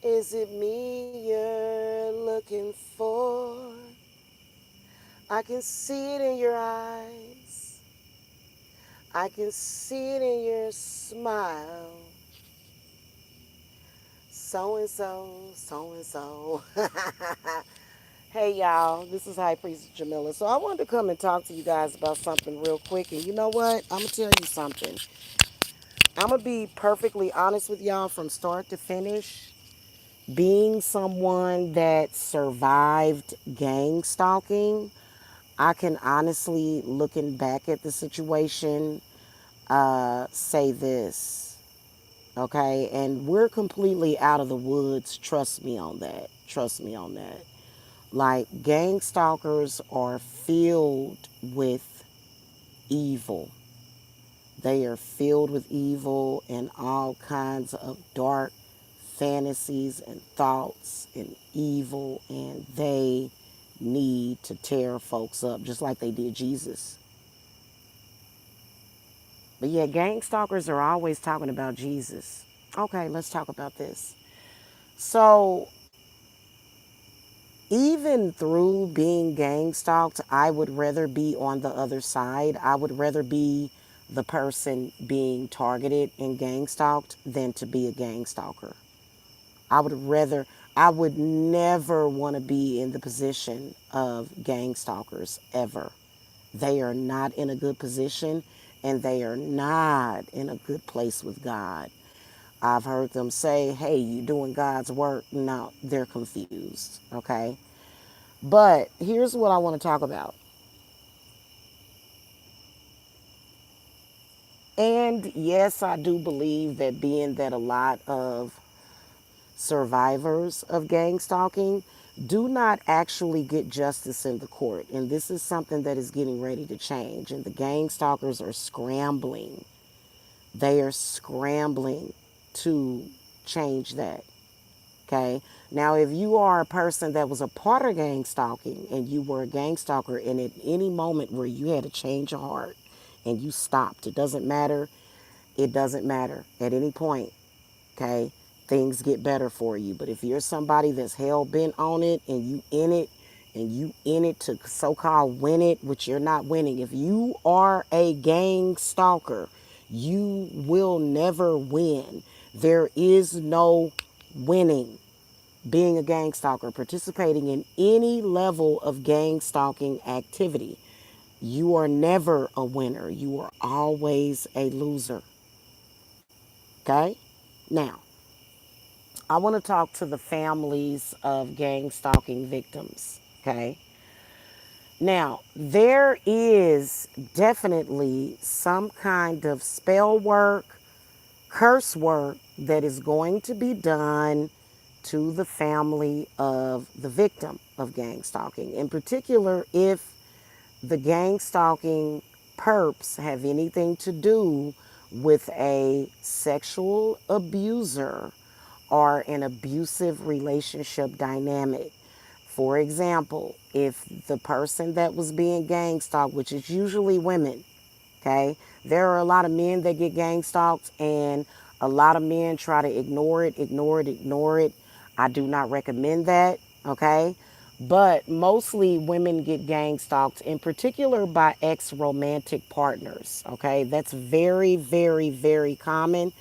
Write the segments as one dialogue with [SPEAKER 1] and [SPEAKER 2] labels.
[SPEAKER 1] Is it me you're looking for? I can see it in your eyes. I can see it in your smile. So and so, so and so. Hey y'all, this is High Priest Jamila. So I wanted to come and talk to you guys about something real quick. And you know what? I'm gonna tell you something. I'm gonna be perfectly honest with y'all from start to finish. Being someone that survived gang stalking, I can honestly, looking back at the situation, say this. Okay, and we're completely out of the woods. Trust me on that. Trust me on that. Like, gang stalkers are filled with evil. They are filled with evil and all kinds of dark fantasies and thoughts and evil, and they need to tear folks up just like they did Jesus. But yeah, gang stalkers are always talking about Jesus. Okay, let's talk about this. So, even through being gang stalked, I would rather be on the other side. I would rather be the person being targeted and gang stalked than to be a gang stalker. I would rather, I would never want to be in the position of gang stalkers ever. They are not in a good position and they are not in a good place with God. I've heard them say, hey, you doing God's work. No, they're confused. Okay. But here's what I want to talk about. And yes, I do believe that being that a lot of survivors of gang stalking do not actually get justice in the court. And this is something that is getting ready to change. And the gang stalkers are scrambling. They are scrambling to change that. Okay. Now, if you are a person that was a part of gang stalking and you were a gang stalker, and at any moment where you had a change of heart and you stopped, it doesn't matter. It doesn't matter at any point. Okay. Things get better for you. But if you're somebody that's hell bent on it and you in it and you in it to so called win it, which you're not winning, if you are a gang stalker, you will never win. There is no winning being a gang stalker, participating in any level of gang stalking activity. You are never a winner. You are always a loser. Okay? Now, I want to talk to the families of gang stalking victims. Okay? Now, there is definitely some kind of spell work, curse work that is going to be done to the family of the victim of gang stalking. In particular, if the gang stalking perps have anything to do with a sexual abuser or an abusive relationship dynamic. For example, if the person that was being gang stalked, which is usually women, okay, there are a lot of men that get gang stalked, and a lot of men try to ignore it, ignore it, ignore it. I do not recommend that, okay? But mostly women get gang stalked, in particular by ex romantic partners, okay? That's very, very, very common.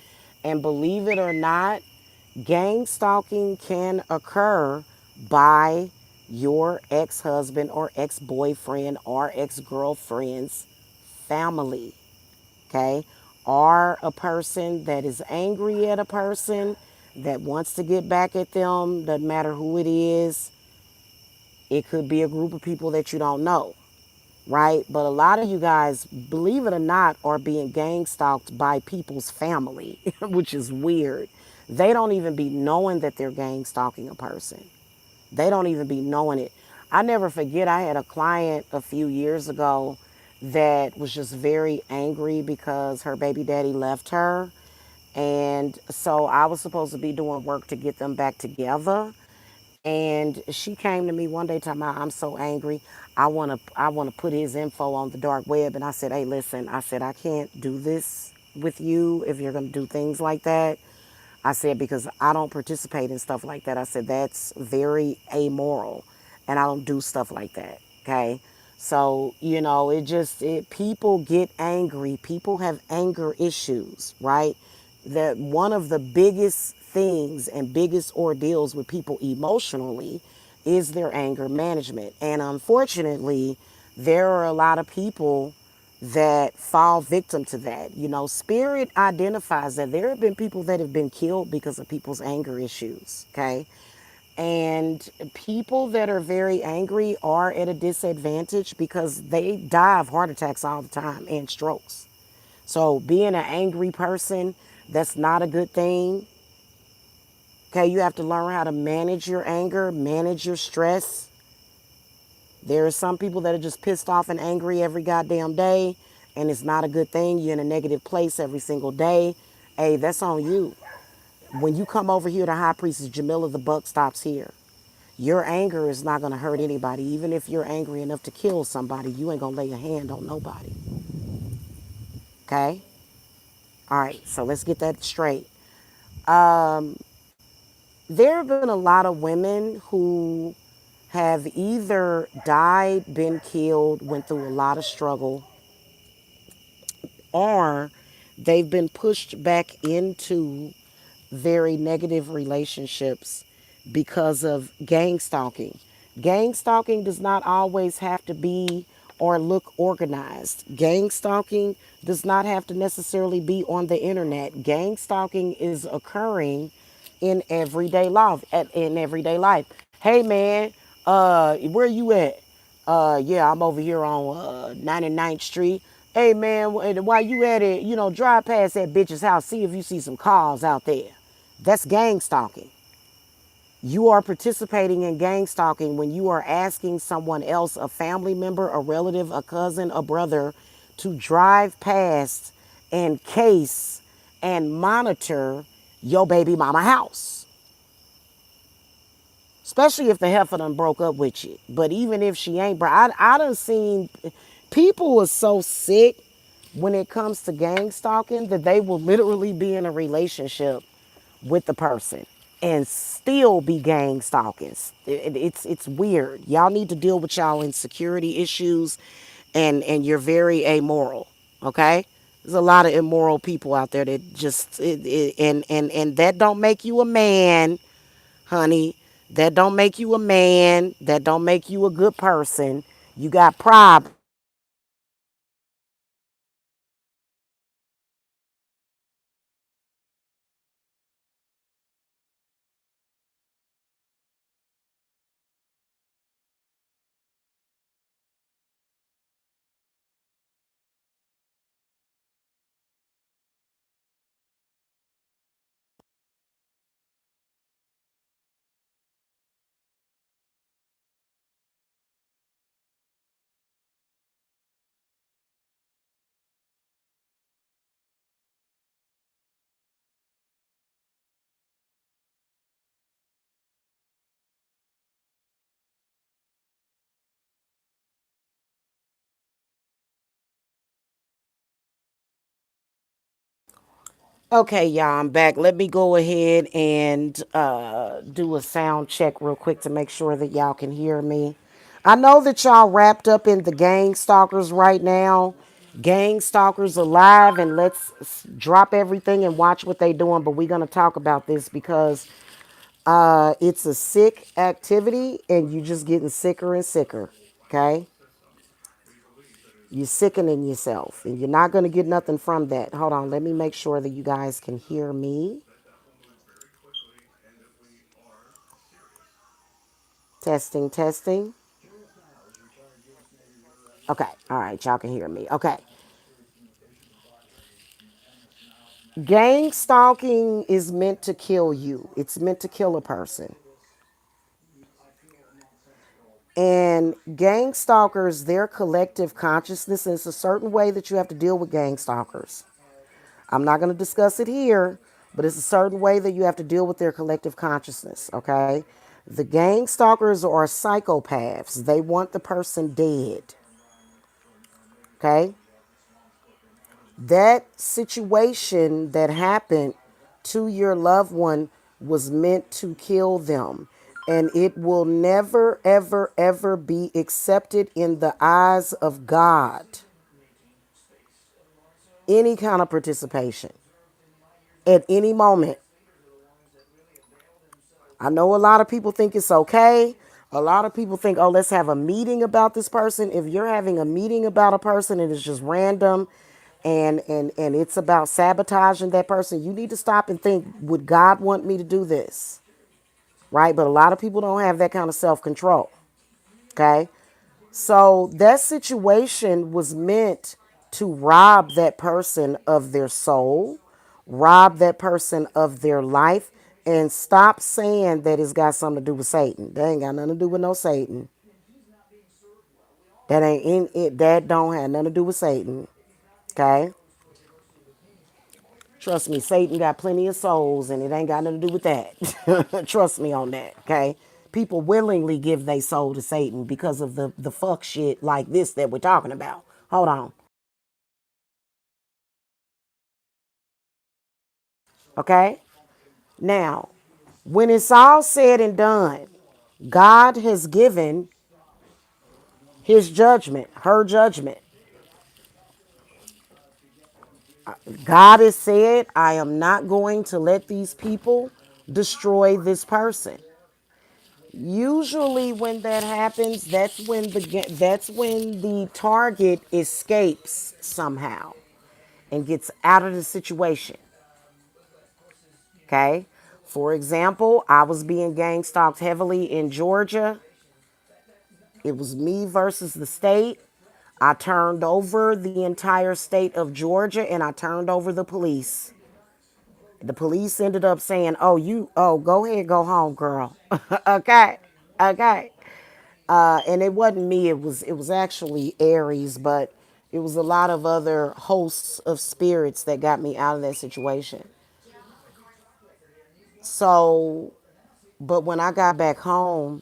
[SPEAKER 1] And believe it or not, gang stalking can occur by your ex husband or ex boyfriend or ex girlfriend's family, okay? Or a person that is angry at a person that wants to get back at them, doesn't matter who it is. It could be a group of people that you don't know, right? But a lot of you guys, believe it or not, are being gang stalked by people's family, which is weird. They don't even be knowing that they're gang stalking a person. They don't even be knowing it. I never forget, I had a client a few years ago that was just very angry because her baby daddy left her. And so I was supposed to be doing work to get them back together. And she came to me one day talking about, I'm so angry. I wanna put his info on the dark web. And I said, hey, listen, I said, I can't do this with you if you're gonna do things like that. I said, because I don't participate in stuff like that. I said, that's very amoral and I don't do stuff like that. Okay. So, people get angry. People have anger issues, right? That one of the biggest things and biggest ordeals with people emotionally is their anger management. And unfortunately, there are a lot of people that fall victim to that. Spirit identifies that there have been people that have been killed because of people's anger issues, okay? And people that are very angry are at a disadvantage because they die of heart attacks all the time and strokes. So being an angry person, that's not a good thing. Okay, you have to learn how to manage your anger, manage your stress. There are some people that are just pissed off and angry every goddamn day, and it's not a good thing. You're in a negative place every single day. Hey, that's on you. When you come over here to High Priestess Jamila, the buck stops here. Your anger is not going to hurt anybody. Even if you're angry enough to kill somebody, you ain't going to lay a hand on nobody. Okay? All right, so let's get that straight. There have been a lot of women who have either died, been killed, went through a lot of struggle, or they've been pushed back into very negative relationships because of gang stalking. Gang stalking does not always have to be or look organized. Gang stalking does not have to necessarily be on the internet. Gang stalking is occurring in everyday life. In everyday life. Hey man, where you at? Yeah, I'm over here on 99th Street. Hey man, while you at it, drive past that bitch's house, see if you see some cars out there. That's gang stalking. You are participating in gang stalking when you are asking someone else, a family member, a relative, a cousin, a brother, to drive past and case and monitor your baby mama house. Especially if the heifer done broke up with you. But even if she ain't, bro, I done seen people are so sick when it comes to gang stalking that they will literally be in a relationship with the person and still be gang stalking. It's weird. Y'all need to deal with y'all insecurity issues, and you're very amoral. Okay, there's a lot of immoral people out there that just and that don't make you a man, honey. That don't make you a man. That don't make you a good person. You got problems. Okay, y'all, I'm back. Let me go ahead and do a sound check real quick to make sure that y'all can hear me. I know that y'all wrapped up in the gang stalkers right now. Gang stalkers alive, and let's drop everything and watch what they doing. But we're gonna talk about this because it's a sick activity, and you just getting sicker and sicker. Okay, you're sickening yourself, and you're not gonna get nothing from that. Hold on, let me make sure that you guys can hear me. Testing, testing. Okay, all right, y'all can hear me. Okay. Gang stalking is meant to kill you, it's meant to kill a person. And gang stalkers, their collective consciousness, and it's a certain way that you have to deal with gang stalkers. I'm not going to discuss it here, but it's a certain way that you have to deal with their collective consciousness, okay? The gang stalkers are psychopaths. They want the person dead, okay? That situation that happened to your loved one was meant to kill them. And it will never, ever, ever be accepted in the eyes of God. Any kind of participation at any moment. I know a lot of people think it's okay. A lot of people think, oh, let's have a meeting about this person. If you're having a meeting about a person and it's just random and it's about sabotaging that person, you need to stop and think, would God want me to do this? Right? But a lot of people don't have that kind of self-control. Okay? So that situation was meant to rob that person of their soul, rob that person of their life, and stop saying that it's got something to do with Satan. That ain't got nothing to do with no Satan. That ain't in it. That don't have nothing to do with Satan. Okay? Trust me, Satan got plenty of souls and it ain't got nothing to do with that. Trust me on that, okay? People willingly give their soul to Satan because of the fuck shit like this that we're talking about. Hold on. Okay? Now, when it's all said and done, God has given his judgment, her judgment. God has said, I am not going to let these people destroy this person. Usually when that happens, that's when the target escapes somehow and gets out of the situation. Okay? For example, I was being gang stalked heavily in Georgia. It was me versus the state. I turned over the entire state of Georgia and I turned over the police. The police ended up saying, go ahead, go home, girl. Okay. Okay. And it wasn't me. It was actually Aries, but it was a lot of other hosts of spirits that got me out of that situation. So, but when I got back home,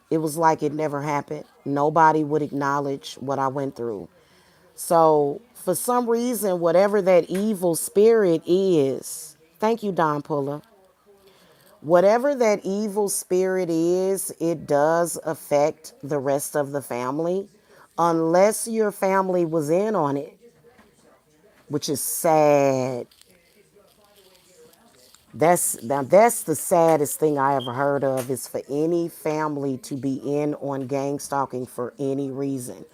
[SPEAKER 1] it was like it never happened. Nobody would acknowledge what I went through. So, for some reason, whatever that evil spirit is, thank you, Don Puller. Whatever that evil spirit is, it does affect the rest of the family, unless your family was in on it, which is sad. That's the saddest thing I ever heard of, is for any family to be in on gang stalking for any reason.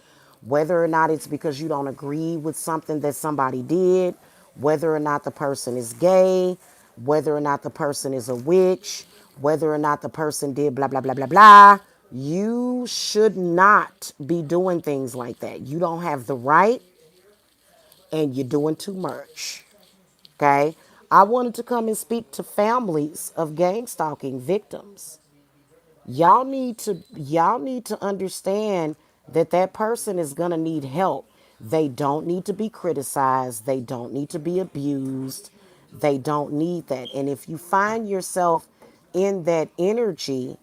[SPEAKER 1] Whether or not it's because you don't agree with something that somebody did, whether or not the person is gay, whether or not the person is a witch, whether or not the person did blah, blah, blah, blah, blah. You should not be doing things like that. You don't have the right and you're doing too much. Okay? I wanted to come and speak to families of gang stalking victims. Y'all need to understand that that person is going to need help. They don't need to be criticized, they don't need to be abused. They don't need that. And if you find yourself in that energy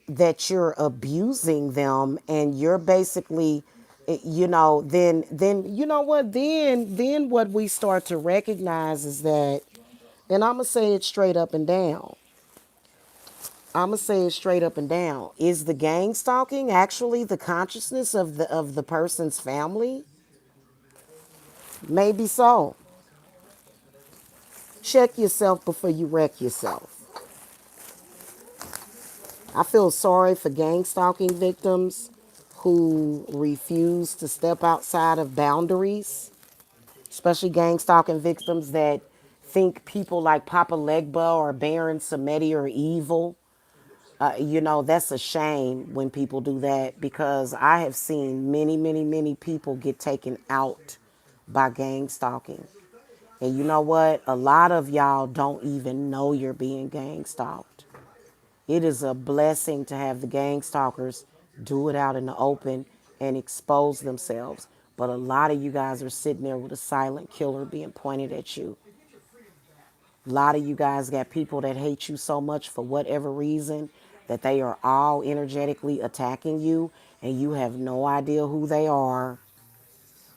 [SPEAKER 1] that you're abusing them and you're basically then you know what, then what we start to recognize is that, and I'm gonna say it straight up and down. I'm gonna say it straight up and down. Is the gang stalking actually the consciousness of the person's family? Maybe so. Check yourself before you wreck yourself. I feel sorry for gang stalking victims who refuse to step outside of boundaries, especially gang stalking victims that think people like Papa Legba or Baron Samedi are evil. That's a shame when people do that, because I have seen many, many, many people get taken out by gang stalking. And you know what? A lot of y'all don't even know you're being gang stalked. It is a blessing to have the gang stalkers do it out in the open and expose themselves. But a lot of you guys are sitting there with a silent killer being pointed at you. A lot of you guys got people that hate you so much for whatever reason that they are all energetically attacking you and you have no idea who they are.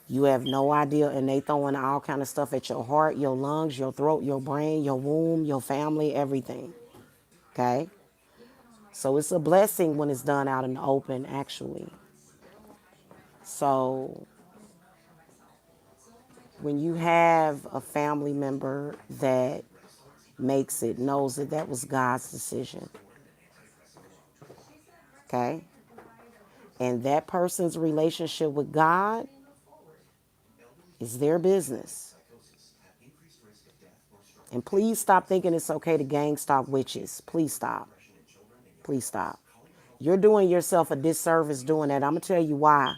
[SPEAKER 1] You have no idea, and they throwing all kind of stuff at your heart, your lungs, your throat, your brain, your womb, your family, everything. Okay? So it's a blessing when it's done out in the open, actually. So when you have a family member that makes it, knows that that was God's decision, okay? And that person's relationship with God is their business. And please stop thinking it's okay to gang stalk witches. Please stop. Please stop. You're doing yourself a disservice doing that. I'm going to tell you why.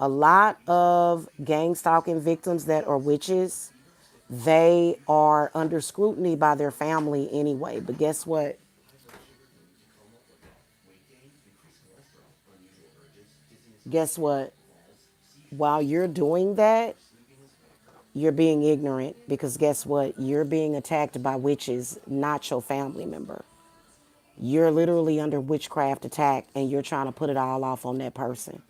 [SPEAKER 1] A lot of gang stalking victims that are witches, they are under scrutiny by their family anyway. But guess what? Guess what? While you're doing that, you're being ignorant because guess what? You're being attacked by witches, not your family member. You're literally under witchcraft attack and you're trying to put it all off on that person.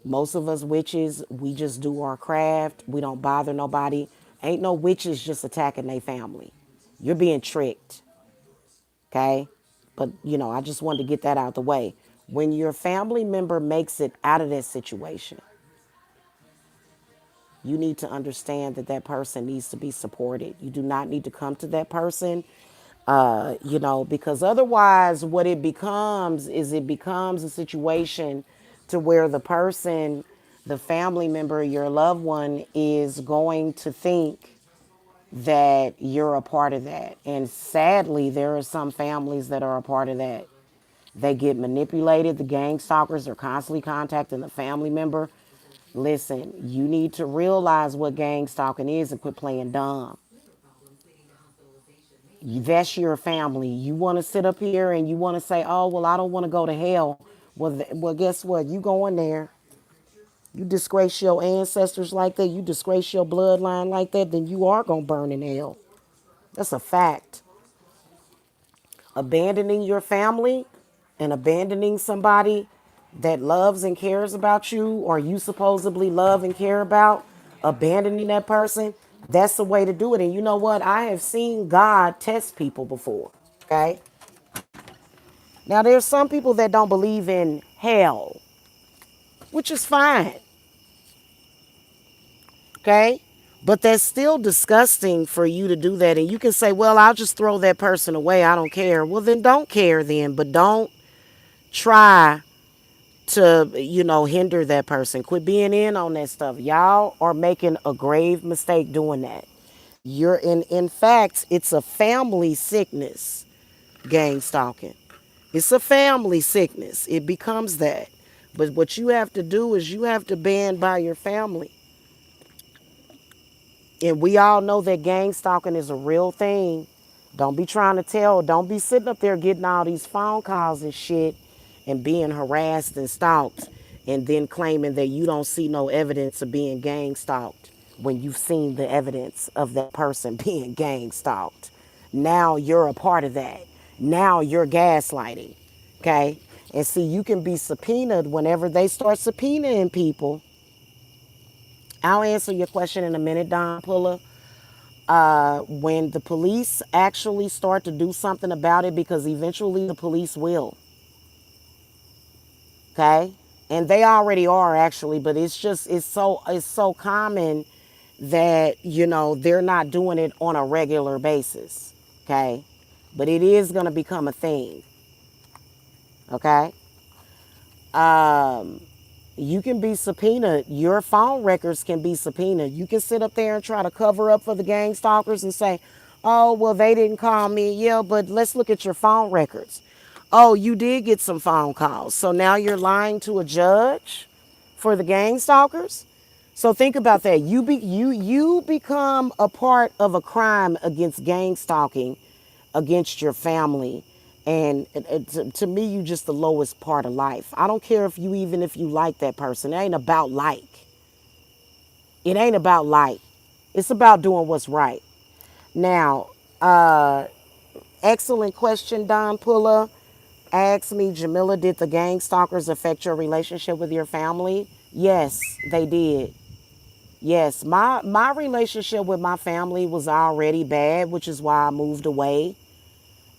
[SPEAKER 1] Most of us witches, we just do our craft. We don't bother nobody. Ain't no witches just attacking their family. You're being tricked, okay? But, I just wanted to get that out the way. When your family member makes it out of that situation, you need to understand that that person needs to be supported. You do not need to come to that person, because otherwise what it becomes is it becomes a situation to where the person, the family member, your loved one is going to think that you're a part of that. And sadly, there are some families that are a part of that. They get manipulated. The gang stalkers are constantly contacting the family member. Listen, you need to realize what gang stalking is and quit playing dumb. That's your family. You want to sit up here and you want to say, oh, well, I don't want to go to hell. Well, guess what? You going there. You disgrace your ancestors like that. You disgrace your bloodline like that. Then you are going to burn in hell. That's a fact. Abandoning your family and abandoning somebody that loves and cares about you or you supposedly love and care about, abandoning that person, that's the way to do it. And you know what? I have seen God test people before. Okay. Now, there's some people that don't believe in hell, which is fine. Okay. But that's still disgusting for you to do that. And you can say, well, I'll just throw that person away. I don't care. Well, then don't care then. But don't try to, hinder that person. Quit being in on that stuff. Y'all are making a grave mistake doing that. In fact, it's a family sickness, gang stalking. It's a family sickness. It becomes that. But what you have to do is you have to band by your family. And we all know that gang stalking is a real thing. Don't be trying to tell. Don't be sitting up there getting all these phone calls and shit and being harassed and stalked and then claiming that you don't see no evidence of being gang stalked when you've seen the evidence of that person being gang stalked. Now you're a part of that. Now you're gaslighting. Okay? And see, you can be subpoenaed whenever they start subpoenaing people. I'll answer your question in a minute, Don Puller. When the police actually start to do something about it, because eventually the police will, okay, and they already are actually, but it's so common that they're not doing it on a regular basis, okay, but it is going to become a thing, okay. um you can be subpoenaed. Your phone records can be subpoenaed. You can sit up there and try to cover up for the gang stalkers and say, oh, well, they didn't call me. Yeah, but let's look at your phone records. Oh, you did get some phone calls. So now you're lying to a judge for the gang stalkers? So think about that. You become a part of a crime against gang stalking against your family. And to me, you just the lowest part of life. I don't care if you like that person. It ain't about like. It ain't about like. It's about doing what's right. Now, excellent question, Don Pulla. Ask me, Jamila, did the gang stalkers affect your relationship with your family? Yes, they did. Yes, my relationship with my family was already bad, which is why I moved away.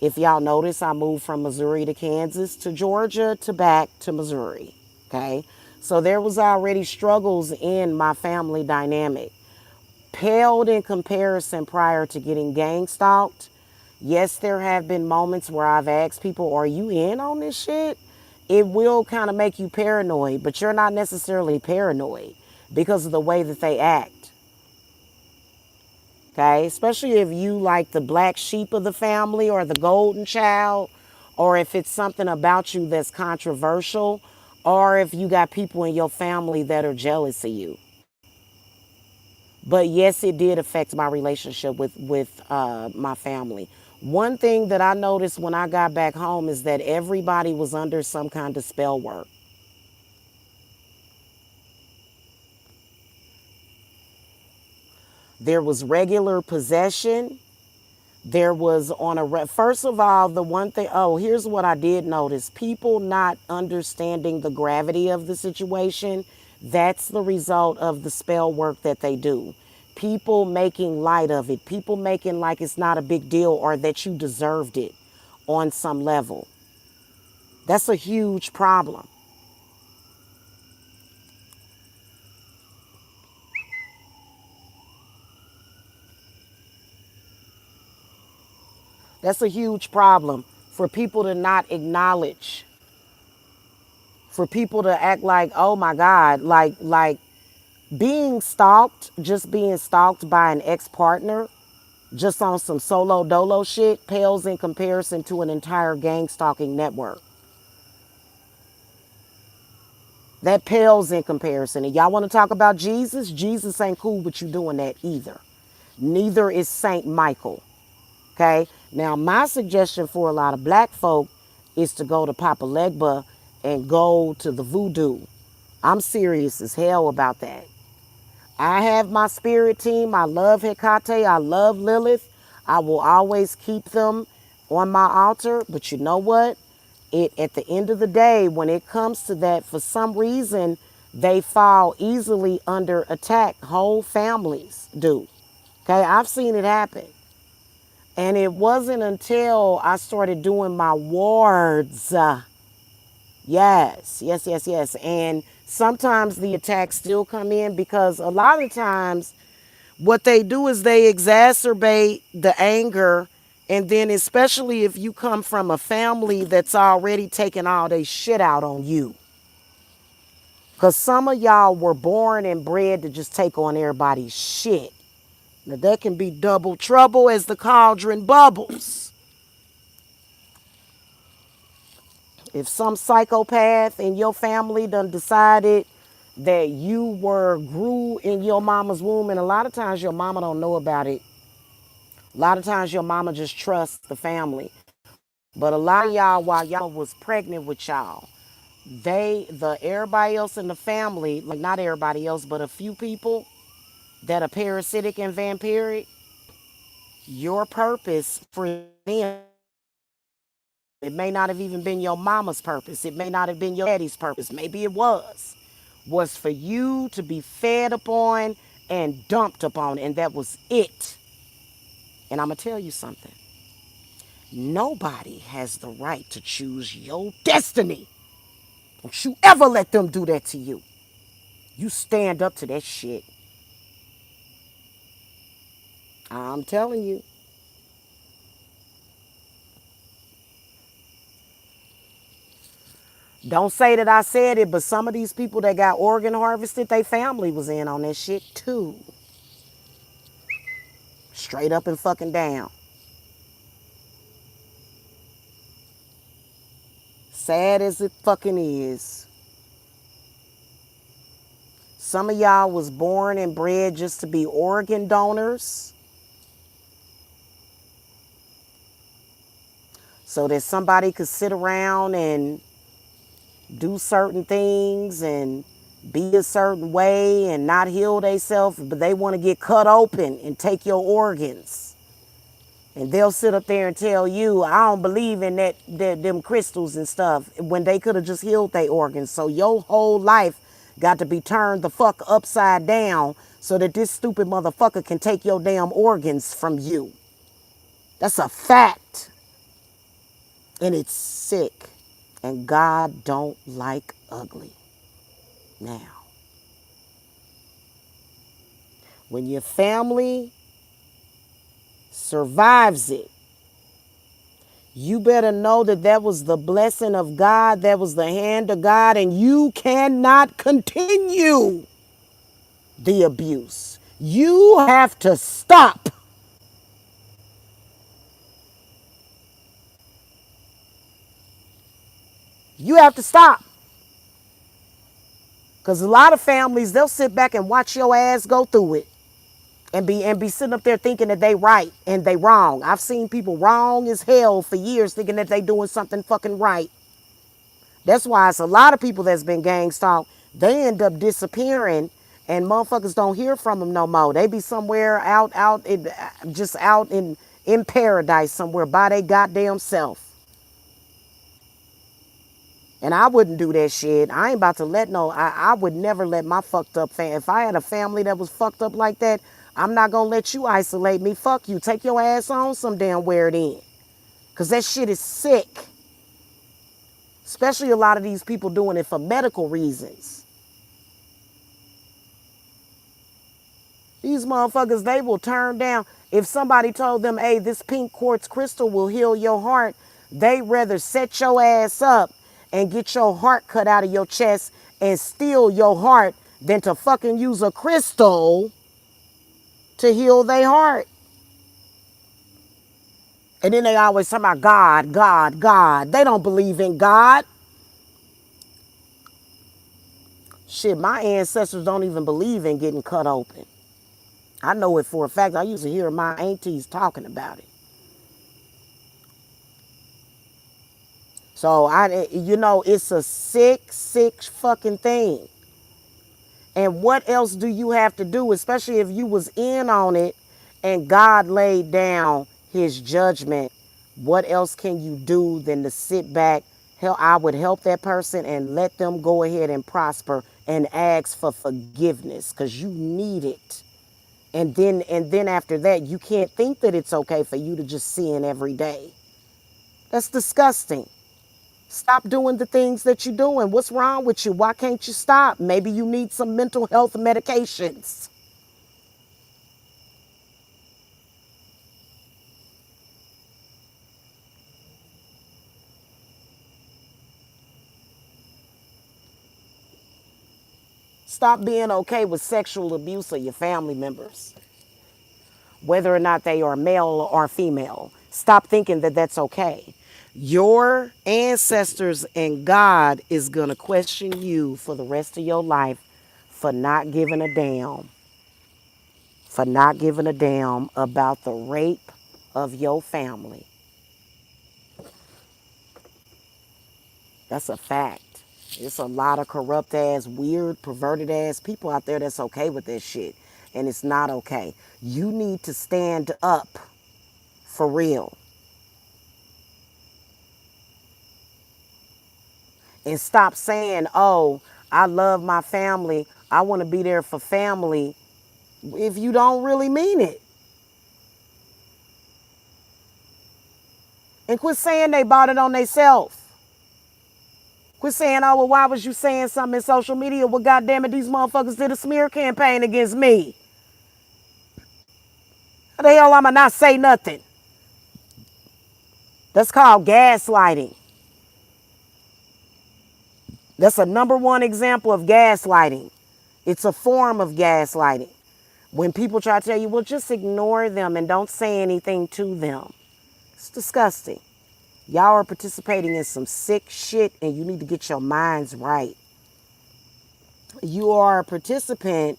[SPEAKER 1] If y'all notice, I moved from Missouri to Kansas to Georgia to back to Missouri. Okay? So there was already struggles in my family dynamic. Paled in comparison prior to getting gang stalked. Yes, there have been moments where I've asked people, are you in on this shit? It will kind of make you paranoid, but you're not necessarily paranoid because of the way that they act. Okay, especially if you like the black sheep of the family or the golden child, or if it's something about you that's controversial, or if you got people in your family that are jealous of you. But yes, it did affect my relationship with my family. One thing that I noticed when I got back home is that everybody was under some kind of spell work. There was regular possession. There was on first of all, the one thing, oh, here's what I did notice. People not understanding the gravity of the situation. That's the result of the spell work that they do. People making light of it. People making like it's not a big deal or that you deserved it on some level. That's a huge problem. That's a huge problem for people to not acknowledge, for people to act like, oh my God, like being stalked, just being stalked by an ex-partner, just on some solo dolo shit, pales in comparison to an entire gang stalking network. That pales in comparison. And y'all want to talk about Jesus? Jesus ain't cool with you doing that either. Neither is Saint Michael. Okay? Now, my suggestion for a lot of black folk is to go to Papa Legba and go to the voodoo. I'm serious as hell about that. I have my spirit team. I love Hecate. I love Lilith. I will always keep them on my altar. But you know what? It at the end of the day, when it comes to that, for some reason, they fall easily under attack. Whole families do. Okay, I've seen it happen. And it wasn't until I started doing my wards. Yes, yes, yes, yes. And sometimes the attacks still come in because a lot of times what they do is they exacerbate the anger. And then, especially if you come from a family that's already taken all their shit out on you. Because some of y'all were born and bred to just take on everybody's shit. Now, that can be double trouble as the cauldron bubbles. If some psychopath in your family done decided that you were grew in your mama's womb, and a lot of times your mama don't know about it. A lot of times your mama just trusts the family. But a lot of y'all, while y'all was pregnant with y'all, everybody else in the family, like not everybody else, but a few people that are parasitic and vampiric, your purpose for them, it may not have even been your mama's purpose. It may not have been your daddy's purpose. Maybe it was for you to be fed upon and dumped upon, and that was it. And I'm going to tell you something. Nobody has the right to choose your destiny. Don't you ever let them do that to you. You stand up to that shit. I'm telling you. Don't say that I said it, but some of these people that got organ harvested, their family was in on that shit too. Straight up and fucking down. Sad as it fucking is. Some of y'all was born and bred just to be organ donors so that somebody could sit around and do certain things and be a certain way and not heal themselves, but they want to get cut open and take your organs. And they'll sit up there and tell you, I don't believe in them crystals and stuff, when they could have just healed their organs. So your whole life, got to be turned the fuck upside down so that this stupid motherfucker can take your damn organs from you. That's a fact. And it's sick. And God don't like ugly. Now, when your family survives it, you better know that that was the blessing of God, that was the hand of God, and you cannot continue the abuse. You have to stop. You have to stop. Because a lot of families, they'll sit back and watch your ass go through it and be sitting up there thinking that they right and they wrong. I've seen people wrong as hell for years thinking that they doing something fucking right. That's why it's a lot of people that's been gang stalked. They end up disappearing and motherfuckers don't hear from them no more. They be somewhere just out in paradise somewhere by their goddamn self. And I wouldn't do that shit. I ain't about to let I would never let my fucked up family. If I had a family that was fucked up like that, I'm not gonna let you isolate me. Fuck you. Take your ass on some damn where then. Cause that shit is sick. Especially a lot of these people doing it for medical reasons. These motherfuckers, they will turn down. If somebody told them, hey, this pink quartz crystal will heal your heart, they rather set your ass up and get your heart cut out of your chest and steal your heart than to fucking use a crystal to heal their heart. And then they always talk about God, God, God. They don't believe in God. Shit, my ancestors don't even believe in getting cut open. I know it for a fact. I used to hear my aunties talking about it. So it's a sick, sick fucking thing. And what else do you have to do, especially if you was in on it and God laid down his judgment? What else can you do than to sit back? Hell, I would help that person and let them go ahead and prosper and ask for forgiveness because you need it. And then after that, you can't think that it's okay for you to just sin every day. That's disgusting. Stop doing the things that you're doing. What's wrong with you? Why can't you stop? Maybe you need some mental health medications. Stop being okay with sexual abuse of your family members, whether or not they are male or female. Stop thinking that that's okay. Your ancestors and God is going to question you for the rest of your life for not giving a damn, about the rape of your family. That's a fact. It's a lot of corrupt ass, weird, perverted ass people out there that's okay with this shit. And it's not okay. You need to stand up for real. And stop saying, oh, I love my family. I want to be there for family. If you don't really mean it. And quit saying they bought it on themselves. Quit saying, oh, well, why was you saying something in social media? Well, goddamn it, these motherfuckers did a smear campaign against me. How the hell am I not say nothing? That's called gaslighting. That's a number one example of gaslighting. It's a form of gaslighting. When people try to tell you, well, just ignore them and don't say anything to them. It's disgusting. Y'all are participating in some sick shit and you need to get your minds right. You are a participant,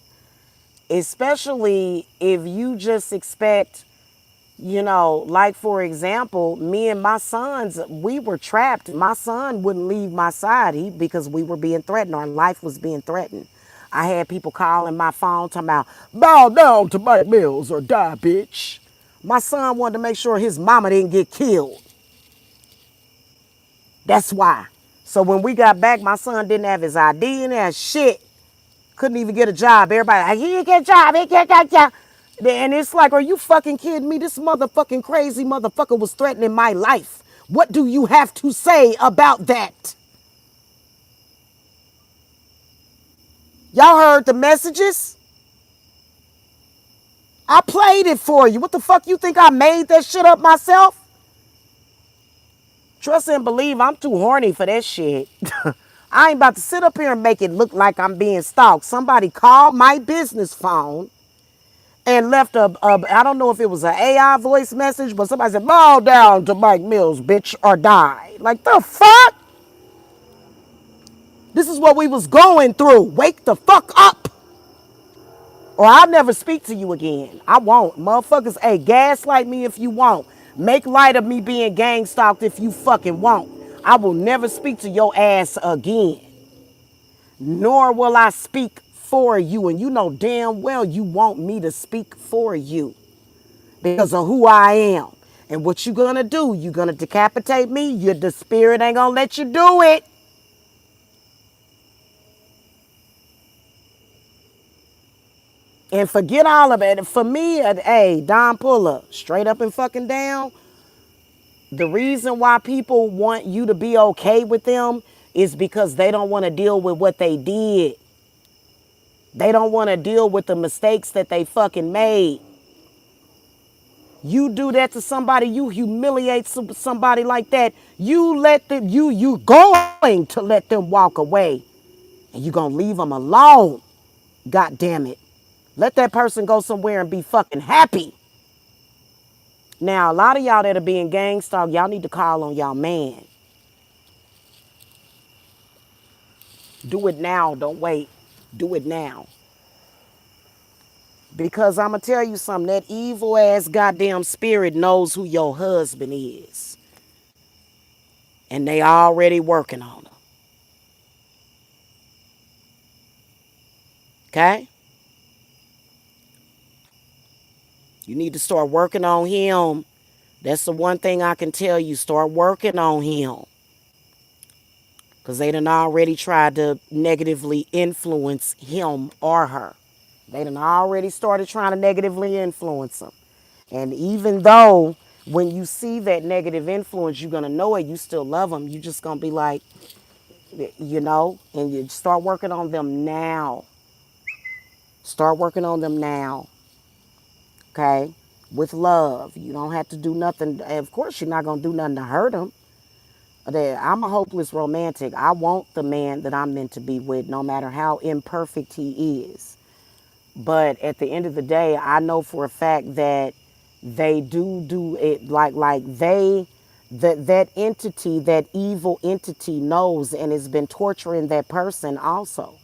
[SPEAKER 1] especially if you just expect, like for example, me and my sons, we were trapped. My son wouldn't leave my side because we were being threatened. Our life was being threatened. I had people calling my phone talking about, bow down to Mike Mills or die, bitch. My son wanted to make sure his mama didn't get killed. That's why. So when we got back, my son didn't have his ID and that shit. Couldn't even get a job. Everybody like, he didn't get a job, he can't get a job. And it's like, are you fucking kidding me? This motherfucking crazy motherfucker was threatening my life. What do you have to say about that? Y'all heard the messages? I played it for you. What the fuck you think I made that shit up myself? Trust and believe I'm too horny for that shit. I ain't about to sit up here and make it look like I'm being stalked. Somebody called my business phone and left I don't know if it was an AI voice message, but somebody said, bow down to Mike Mills, bitch, or die. Like, the fuck? This is what we was going through. Wake the fuck up. Or I'll never speak to you again. I won't. Motherfuckers, hey, gaslight me if you want. Make light of me being gang stalked if you fucking won't. I will never speak to your ass again. Nor will I speak for you. And you know damn well you want me to speak for you because of who I am. And what you gonna do? You gonna decapitate me? The spirit ain't gonna let you do it. And forget all of it. For me, hey, Don Puller, straight up and fucking down, the reason why people want you to be okay with them is because they don't want to deal with what they did. They don't want to deal with the mistakes that they fucking made. You do that to somebody, you humiliate somebody like that, you let them, you going to let them walk away. And you gonna leave them alone. God damn it. Let that person go somewhere and be fucking happy. Now, a lot of y'all that are being gang stalked, y'all need to call on y'all man. Do it now, don't wait. Do it now. Because I'm going to tell you something, that evil ass goddamn spirit knows who your husband is. And they already working on him. Okay? You need to start working on him. That's the one thing I can tell you. Start working on him. Because they done already tried to negatively influence him or her. They done already started trying to negatively influence him. And even though when you see that negative influence, you're going to know it, you still love them. You just going to be like, you know, and you start working on them now. Start working on them now. Okay? With love. You don't have to do nothing. Of course, you're not going to do nothing to hurt them. I'm a hopeless romantic. I want the man that I'm meant to be with, no matter how imperfect he is. But at the end of the day, I know for a fact that they do it like that entity, that evil entity knows and has been torturing that person also.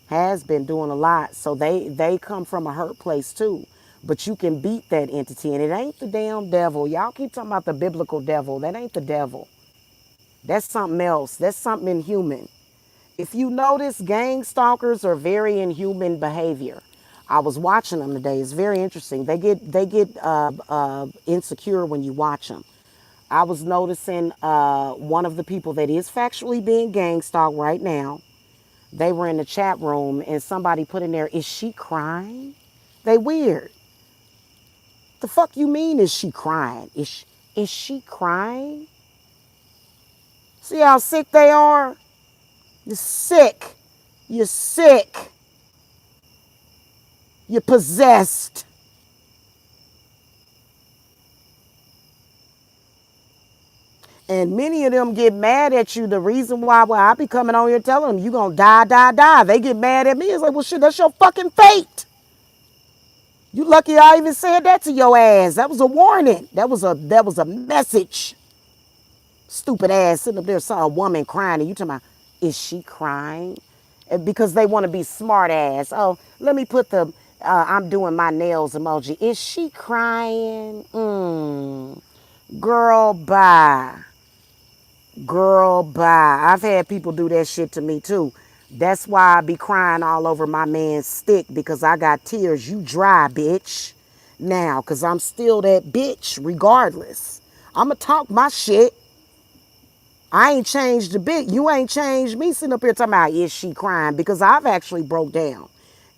[SPEAKER 1] Has been doing a lot. So they come from a hurt place too. But you can beat that entity, and it ain't the damn devil. Y'all keep talking about the biblical devil. That ain't the devil. That's something else. That's something inhuman. If you notice, gang stalkers are very inhuman behavior. I was watching them today. It's very interesting. They get insecure when you watch them. I was noticing one of the people that is factually being gang stalked right now. They were in the chat room and somebody put in there, "Is she crying?" They weird. The fuck you mean? Is she crying? Is she crying? See how sick they are? You're sick. You're sick. You're possessed. And many of them get mad at you. The reason why, well, I be coming on here telling them, you gonna die, die, die. They get mad at me. It's like, well, shit, that's your fucking fate. You lucky I even said that to your ass. That was a warning. That was a message. Stupid ass sitting up there, saw a woman crying, and you talking about, is she crying? And because they want to be smart ass. Oh, let me put the I'm doing my nails emoji. Is she crying? Girl, bye. Girl, bye. I've had people do that shit to me too. That's why I be crying all over my man's stick, because I got tears. You dry, bitch. Now, because I'm still that bitch regardless. I'ma talk my shit. I ain't changed a bit. You ain't changed me sitting up here talking about is she crying? Because I've actually broke down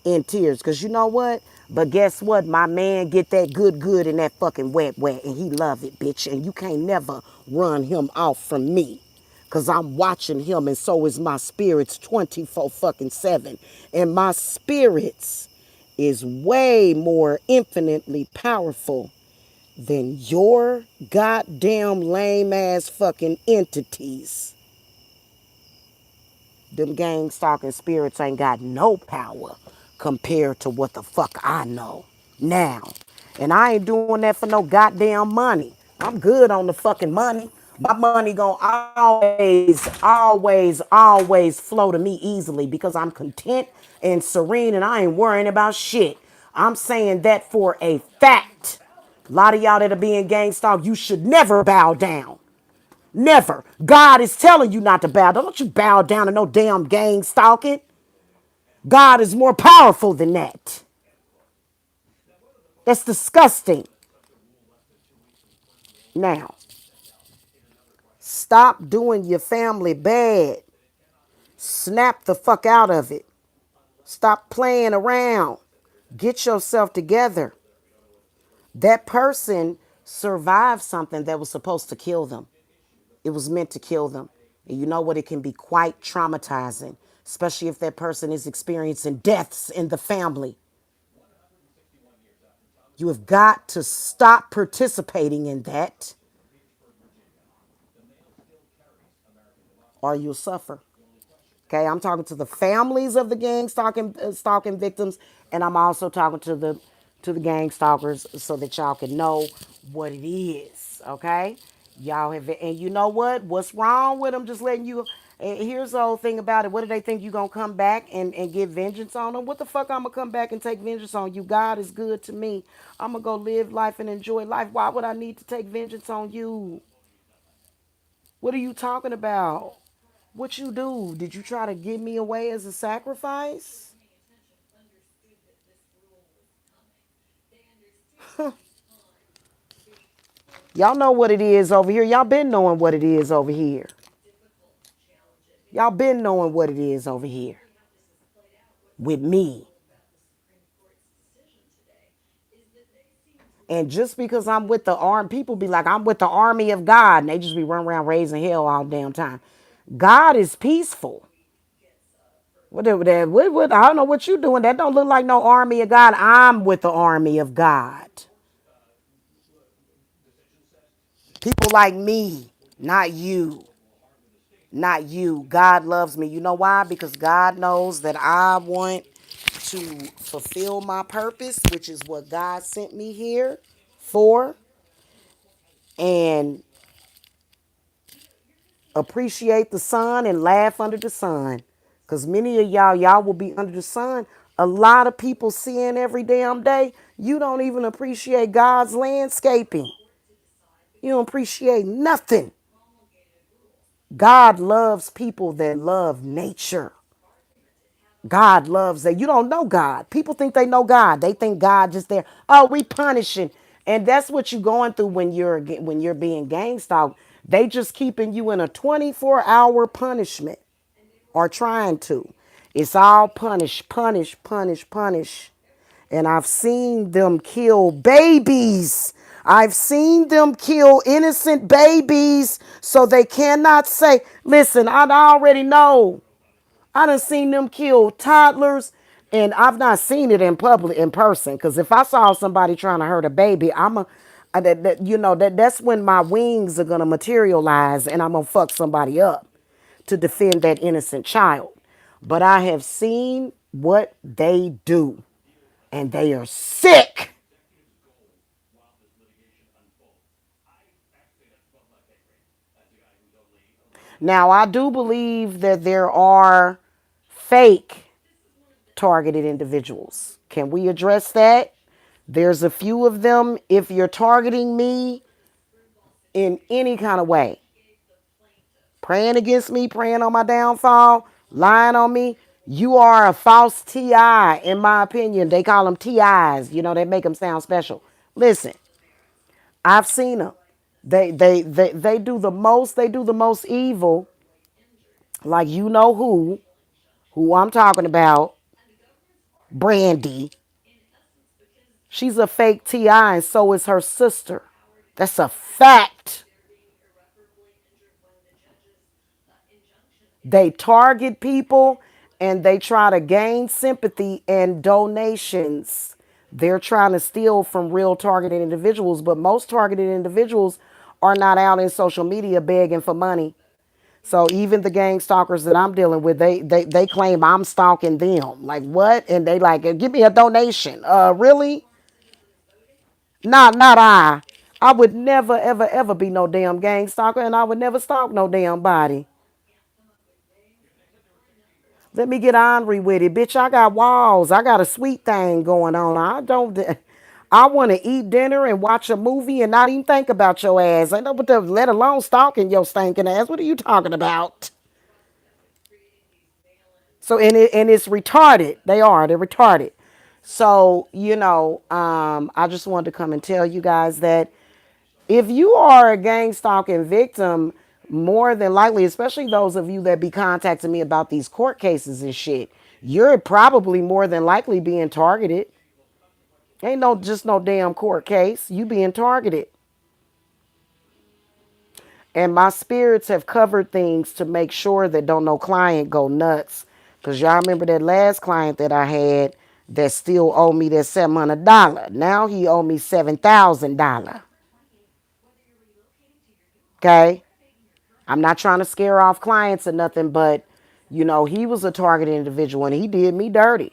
[SPEAKER 1] in tears. Because you know what? But guess what? My man get that good and that fucking wet and he love it, bitch. And you can't never run him off from me. Cause I'm watching him and so is my spirits 24 fucking 7. And my spirits is way more infinitely powerful than your goddamn lame ass fucking entities. Them gang stalking spirits ain't got no power compared to what the fuck I know now. And I ain't doing that for no goddamn money. I'm good on the fucking money. My money gonna always flow to me easily because I'm content and serene and I ain't worrying about shit. I'm saying that for a fact. A lot of y'all that are being gang stalked, you should never bow down. Never. God is telling you not to bow down. Don't you bow down to no damn gang stalking. God is more powerful than that. That's disgusting. Now, stop doing your family bad. Snap the fuck out of it. Stop playing around. Get yourself together. That person survived something that was supposed to kill them. It was meant to kill them. And you know what? It can be quite traumatizing, especially if that person is experiencing deaths in the family. You have got to stop participating in that or you'll suffer. Okay, I'm talking to the families of the gang stalking victims, and I'm also talking to the gang stalkers so that y'all can know what it is. Okay, y'all have, and you know what? What's wrong with them? Just letting you. And here's the whole thing about it. What do they think you gonna come back and get vengeance on them? What the fuck I'm gonna come back and take vengeance on you? God is good to me. I'm gonna go live life and enjoy life. Why would I need to take vengeance on you? What are you talking about? What you do? Did you try to give me away as a sacrifice? Y'all know what it is over here. Y'all been knowing what it is over here. Y'all been knowing what it is over here with me. And just because I'm with the army, people be like, I'm with the army of God, and they just be running around raising hell all damn time. God is peaceful. I don't know what you doing. That don't look like no army of God. I'm with the army of God. People like me, not you. Not you. God loves me. You know why? Because God knows that I want to fulfill my purpose, which is what God sent me here for, and appreciate the sun and laugh under the sun. Because many of y'all will be under the sun. A lot of people seeing every damn day. You don't even appreciate God's landscaping. You don't appreciate nothing. God loves people that love nature. God loves that. You don't know God. People think they know God. They think God just there. Oh, we punishing, and that's what you're going through when you're being gang stalked. They just keeping you in a 24-hour punishment or trying to. It's all punish, punish, punish, punish. And I've seen them kill babies. I've seen them kill innocent babies so they cannot say, listen, I already know. I done seen them kill toddlers, and I've not seen it in public in person. Cause if I saw somebody trying to hurt a baby, that's when my wings are gonna materialize, and I'm gonna fuck somebody up to defend that innocent child. But I have seen what they do, and they are sick. Now I do believe that there are fake targeted individuals. Can we address that? There's a few of them. If you're targeting me in any kind of way, praying against me, praying on my downfall, lying on me, you are a false TI, in my opinion. They call them TIs. They make them sound special. Listen, I've seen them. They do the most. They do the most evil. Like you know who I'm talking about, Brandy. She's a fake Ti, and so is her sister. That's a fact. They target people and they try to gain sympathy and donations. They're trying to steal from real targeted individuals, but most targeted individuals are not out in social media begging for money. So even the gang stalkers that I'm dealing with, they claim I'm stalking them. Like what? And they like give me a donation. Really? Not I. I would never ever ever be no damn gang stalker, and I would never stalk no damn body. Let me get ornery with it, bitch. I got walls. I got a sweet thing going on. I don't. I want to eat dinner and watch a movie and not even think about your ass. I know, but let alone stalking your stinking ass. What are you talking about? So and it's retarded. They're retarded. So I just wanted to come and tell you guys that if you are a gang stalking victim, more than likely, especially those of you that be contacting me about these court cases and shit, you're probably more than likely being targeted. Ain't no just no damn court case. You being targeted. And my spirits have covered things to make sure that don't no client go nuts. Cause y'all remember that last client that I had that still owed me that $700. Now he owe me $7,000. Okay. I'm not trying to scare off clients or nothing, but he was a targeted individual and he did me dirty.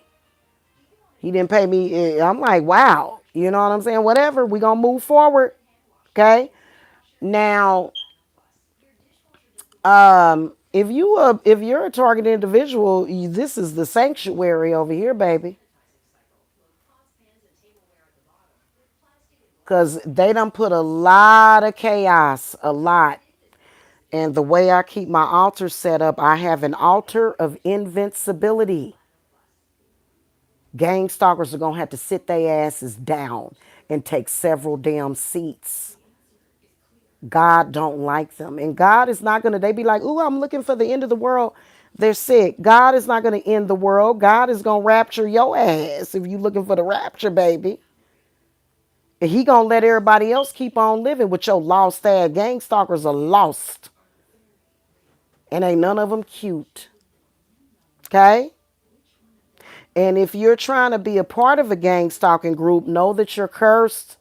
[SPEAKER 1] He didn't pay me. I'm like, wow. You know what I'm saying? Whatever. We gonna move forward. Okay. Now, if you're a targeted individual, this is the sanctuary over here, baby. Cause they done put a lot of chaos, a lot. And the way I keep my altar set up, I have an altar of invincibility. Gang stalkers are gonna have to sit their asses down and take several damn seats. God don't like them. And God is not gonna, they be like, ooh, I'm looking for the end of the world. They're sick. God is not gonna end the world. God is gonna rapture your ass if you looking for the rapture, baby. And he gonna let everybody else keep on living with your lost ass. Gang stalkers are lost. And ain't none of them cute. Okay? And if you're trying to be a part of a gang stalking group, know that you're cursed.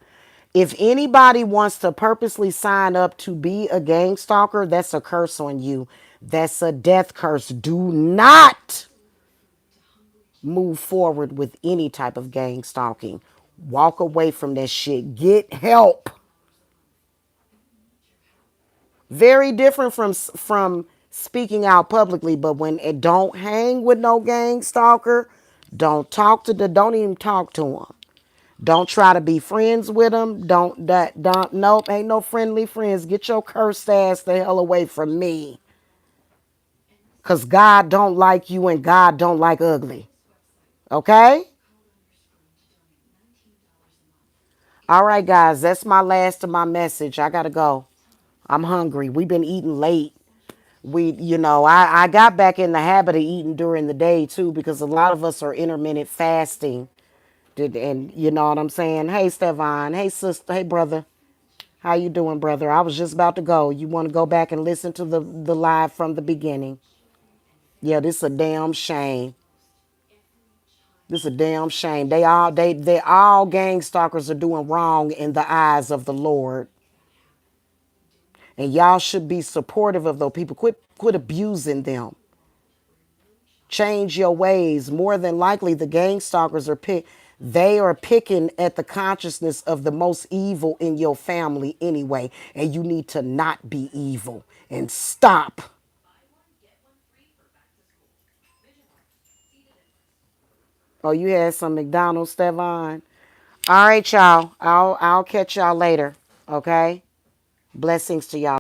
[SPEAKER 1] If anybody wants to purposely sign up to be a gang stalker, that's a curse on you. That's a death curse. Do not move forward with any type of gang stalking. Walk away from that shit. Get help. Very different from speaking out publicly, but when it don't hang with no gang stalker, don't even talk to them. Don't try to be friends with them. Don't nope, ain't no friendly friends. Get your cursed ass the hell away from me. Cause God don't like you and God don't like ugly. Okay? All right, guys, that's my last of my message. I gotta go. I'm hungry. We've been eating late. I got back in the habit of eating during the day too, because a lot of us are intermittent fasting. And you know what I'm saying? Hey, Stevan. Hey, sister. Hey, brother. How you doing, brother? I was just about to go. You want to go back and listen to the live from the beginning? Yeah, this a damn shame. This a damn shame. They all gang stalkers are doing wrong in the eyes of the Lord. And y'all should be supportive of those people. Quit abusing them. Change your ways. More than likely, the gang stalkers they are picking at the consciousness of the most evil in your family anyway. And you need to not be evil and stop. Oh, you had some McDonald's, Stevan? All right, y'all. I'll catch y'all later. Okay? Blessings to y'all.